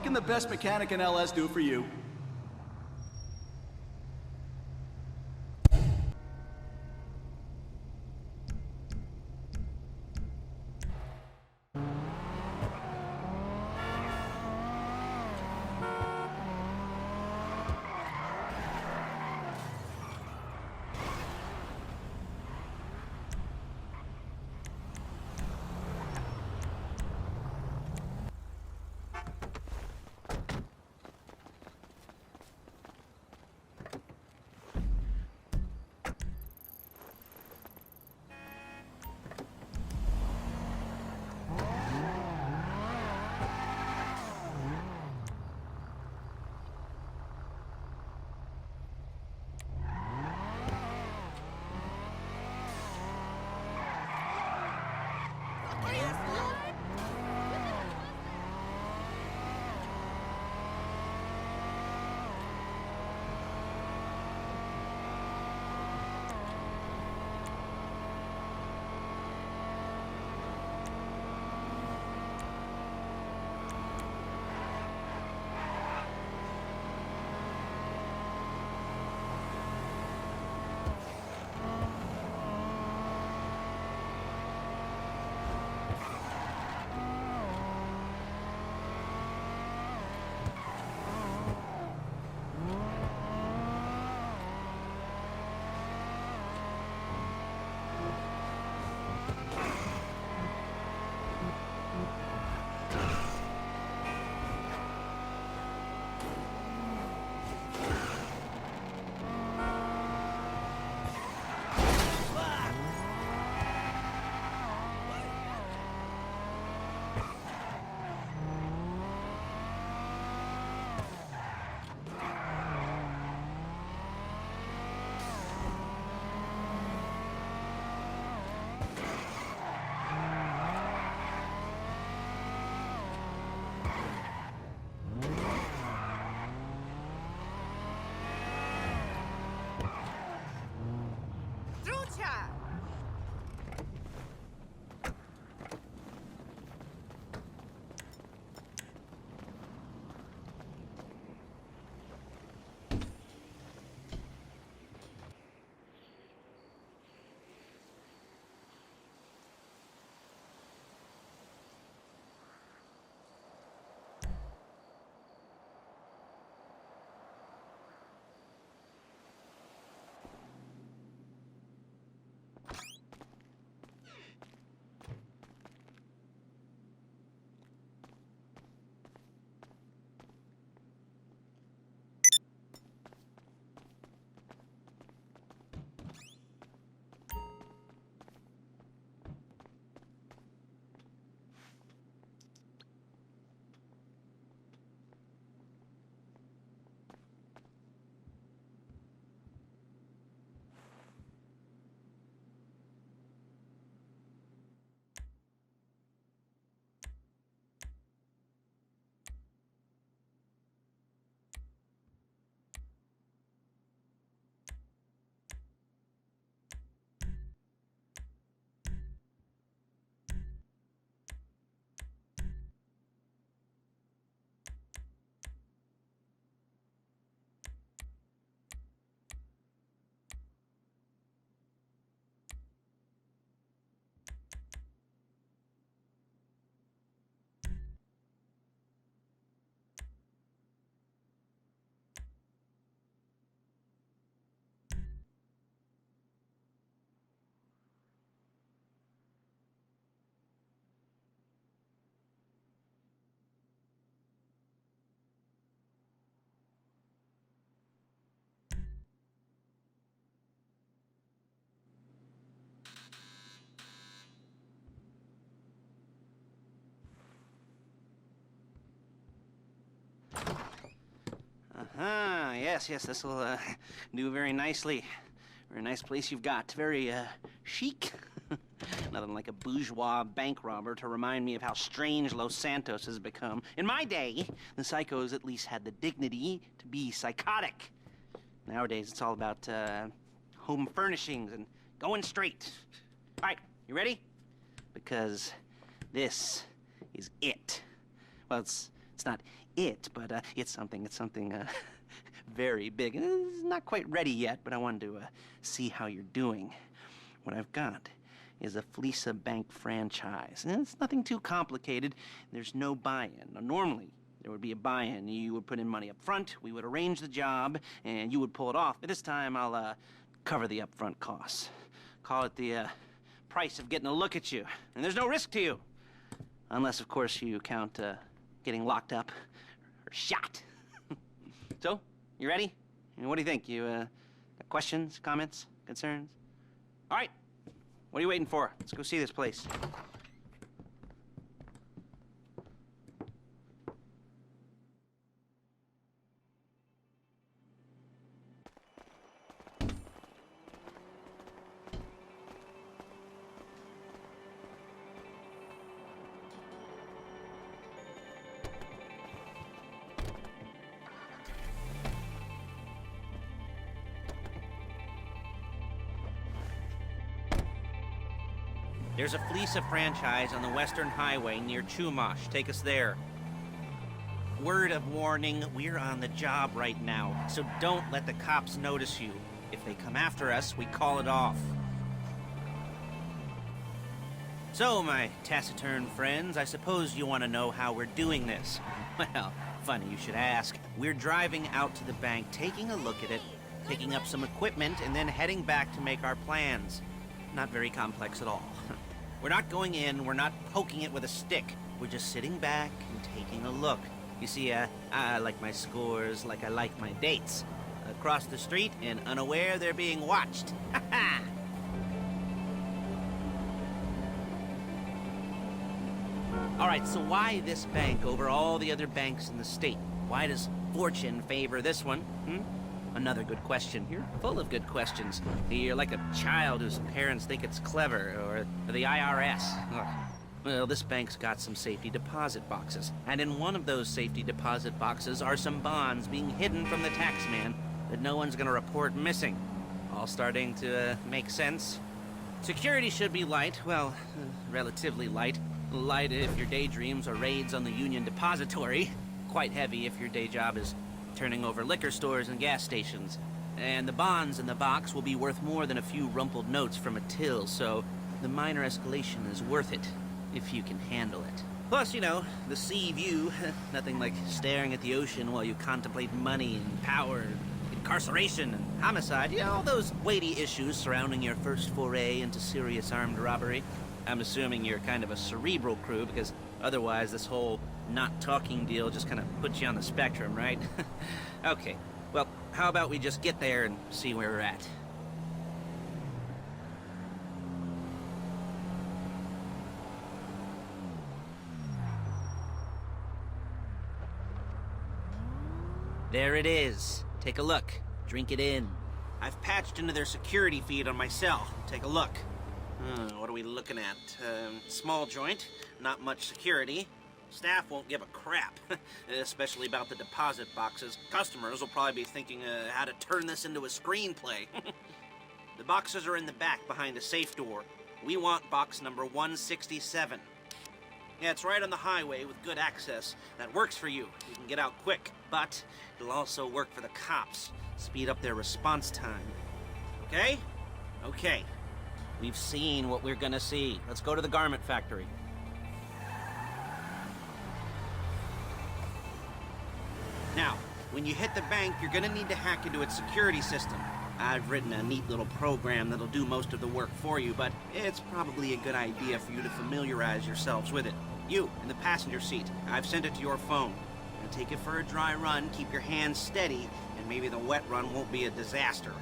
what can the best mechanic in LS do for you? Yes, this will do very nicely. Very nice place you've got. Very chic. Nothing like a bourgeois bank robber to remind me of how strange Los Santos has become. In my day, the psychos at least had the dignity to be psychotic. Nowadays, it's all about home furnishings and going straight. All right, you ready? Because this is it. Well, it's It's not it, but it's something. It's something very big. It's not quite ready yet, but I wanted to see how you're doing. What I've got is a Fleeca Bank franchise. And it's nothing too complicated. There's no buy-in. Now, normally, there would be a buy-in. You would put in money up front, we would arrange the job, and you would pull it off. But this time, I'll cover the upfront costs. Call it the price of getting a look at you. And there's no risk to you. Unless, of course, you count getting locked up or shot. So, you ready? What do you think? You got questions, comments, concerns? All right. What are you waiting for? Let's go see this place. There's a Fleeca franchise on the Western Highway near Chumash. Take us there. Word of warning, we're on the job right now, so don't let the cops notice you. If they come after us, we call it off. So, my taciturn friends, I suppose you want to know how we're doing this. Well, funny you should ask. We're driving out to the bank, taking a look at it, picking up some equipment, and then heading back to make our plans. Not very complex at all. We're not going in, we're not poking it with a stick. We're just sitting back and taking a look. You see, I like my scores like I like my dates. Across the street and unaware they're being watched. Ha ha! All right, so why this bank over all the other banks in the state? Why does fortune favor this one? Another good question. You're full of good questions. You're like a child whose parents think it's clever, or the IRS. Ugh. Well, this bank's got some safety deposit boxes, and in one of those safety deposit boxes are some bonds being hidden from the taxman that no one's gonna report missing. All starting to make sense. Security should be light, well, relatively light. Light if your daydreams are raids on the Union Depository. Quite heavy if your day job is turning over liquor stores and gas stations. And the bonds in the box will be worth more than a few rumpled notes from a till, so the minor escalation is worth it, if you can handle it. Plus, you know, the sea view, nothing like staring at the ocean while you contemplate money and power, incarceration and homicide, you know, all those weighty issues surrounding your first foray into serious armed robbery. I'm assuming you're kind of a cerebral crew, because otherwise this whole not talking deal just kind of puts you on the spectrum, right? Okay, well, how about we just get there and see where we're at? There it is. Take a look. Drink it in. I've patched into their security feed on my cell. Take a look. What are we looking at? Small joint, not much security. Staff won't give a crap, especially about the deposit boxes. Customers will probably be thinking how to turn this into a screenplay. The boxes are in the back behind a safe door. We want box number 167. Yeah, it's right on the highway with good access. That works for you. You can get out quick, but it'll also work for the cops. Speed up their response time. Okay? Okay. We've seen what we're gonna see. Let's go to the garment factory. Now, when you hit the bank, you're gonna need to hack into its security system. I've written a neat little program that'll do most of the work for you, but it's probably a good idea for you to familiarize yourselves with it. You, in the passenger seat, I've sent it to your phone. Now take it for a dry run, keep your hands steady, and maybe the wet run won't be a disaster.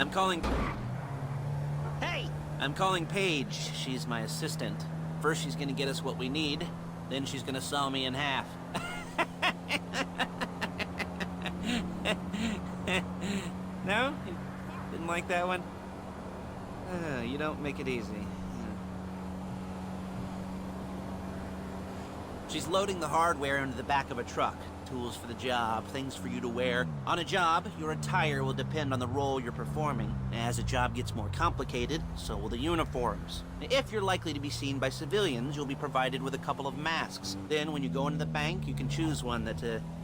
I'm calling... Hey! I'm calling Paige. She's my assistant. First she's gonna get us what we need, then she's gonna saw me in half. No? You didn't like that one? You don't make it easy. She's loading the hardware into the back of a truck. Tools for the job, things for you to wear. On a job, your attire will depend on the role you're performing. As a job gets more complicated, so will the uniforms. If you're likely to be seen by civilians, you'll be provided with a couple of masks. Then when you go into the bank, you can choose one that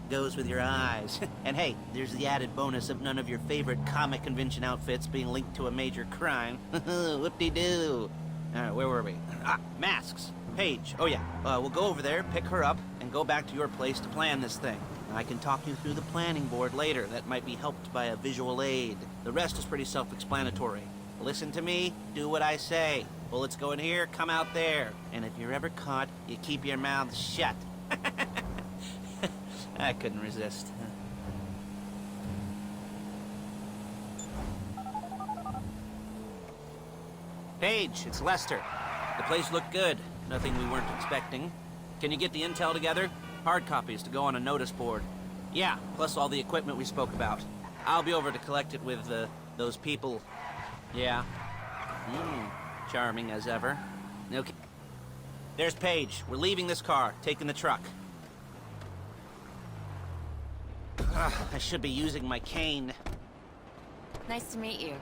goes with your eyes. And hey, there's the added bonus of none of your favorite comic convention outfits being linked to a major crime. Whoop-de-doo. Alright, where were we? Masks. Paige. Oh yeah, we'll go over there, pick her up, and go back to your place to plan this thing. I can talk you through the planning board later. That might be helped by a visual aid. The rest is pretty self-explanatory. Listen to me, do what I say. Bullets go in here, come out there. And if you're ever caught, you keep your mouth shut. I couldn't resist. Paige, it's Lester. The place looked good. Nothing we weren't expecting. Can you get the intel together? Hard copies to go on a notice board. Yeah, plus all the equipment we spoke about. I'll be over to collect it with, those people. Yeah. Charming as ever. Okay. There's Paige. We're leaving this car, taking the truck. I should be using my cane. Nice to meet you.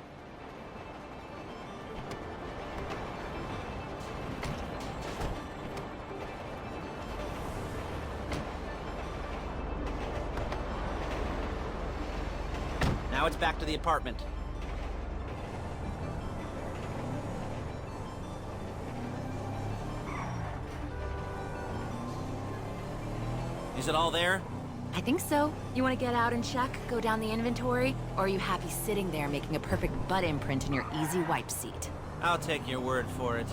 Now it's back to the apartment. Is it all there? I think so. You want to get out and check, go down the inventory, or are you happy sitting there making a perfect butt imprint in your easy wipe seat? I'll take your word for it.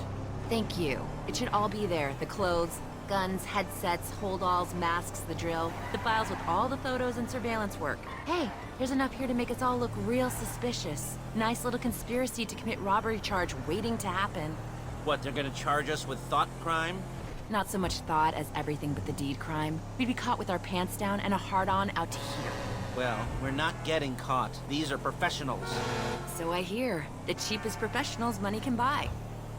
Thank you. It should all be there. The clothes, guns, headsets, hold-alls, masks, the drill, the files with all the photos and surveillance work. Hey, there's enough here to make us all look real suspicious. Nice little conspiracy to commit robbery charge waiting to happen. What, they're gonna charge us with thought crime? Not so much thought as everything but the deed crime. We'd be caught with our pants down and a hard-on out to here. Well, we're not getting caught. These are professionals. So I hear. The cheapest professionals money can buy.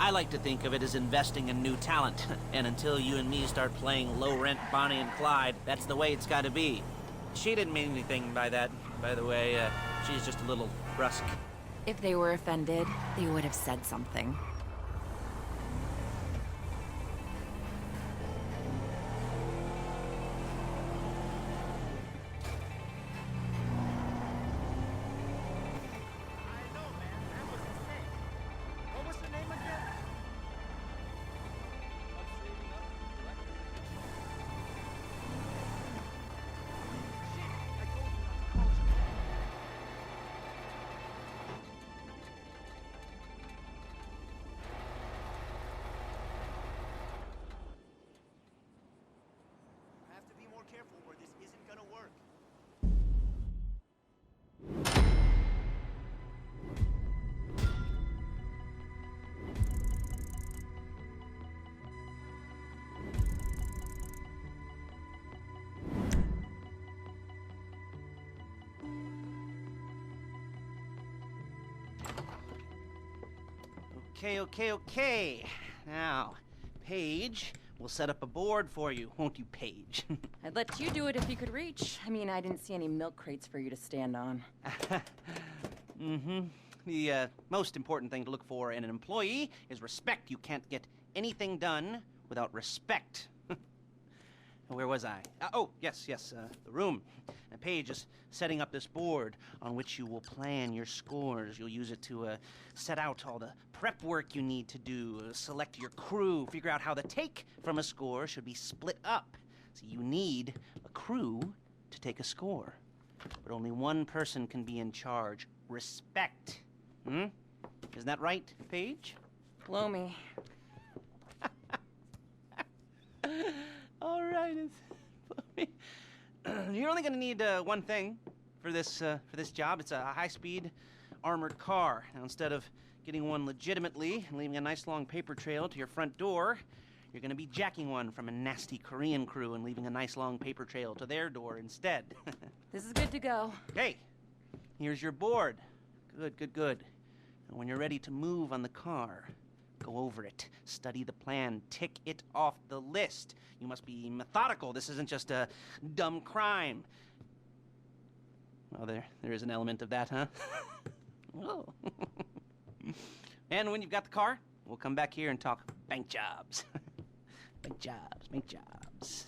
I like to think of it as investing in new talent. And until you and me start playing low-rent Bonnie and Clyde, that's the way it's gotta be. She didn't mean anything by that, by the way. She's just a little brusque. If they were offended, they would have said something. Careful, or this isn't gonna work. Okay. Now, Paige, we'll set up a board for you, won't you, Paige? I'd let you do it if you could reach. I mean, I didn't see any milk crates for you to stand on. The most important thing to look for in an employee is respect. You can't get anything done without respect. Where was I? Yes, the room. And Paige is setting up this board on which you will plan your scores. You'll use it to set out all the prep work you need to do, select your crew, figure out how the take from a score should be split up. So you need a crew to take a score. But only one person can be in charge. Respect. Isn't that right, Paige? Blow me. All right. You're only going to need one thing for this job. It's a high-speed armored car. Now, instead of getting one legitimately and leaving a nice long paper trail to your front door, you're gonna be jacking one from a nasty Korean crew and leaving a nice long paper trail to their door instead. This is good to go. Hey, here's your board. Good, good, good. And when you're ready to move on the car, go over it, study the plan, tick it off the list. You must be methodical. This isn't just a dumb crime. Well, there is an element of that, huh? Oh. And when you've got the car, we'll come back here and talk bank jobs. Bank jobs, bank jobs.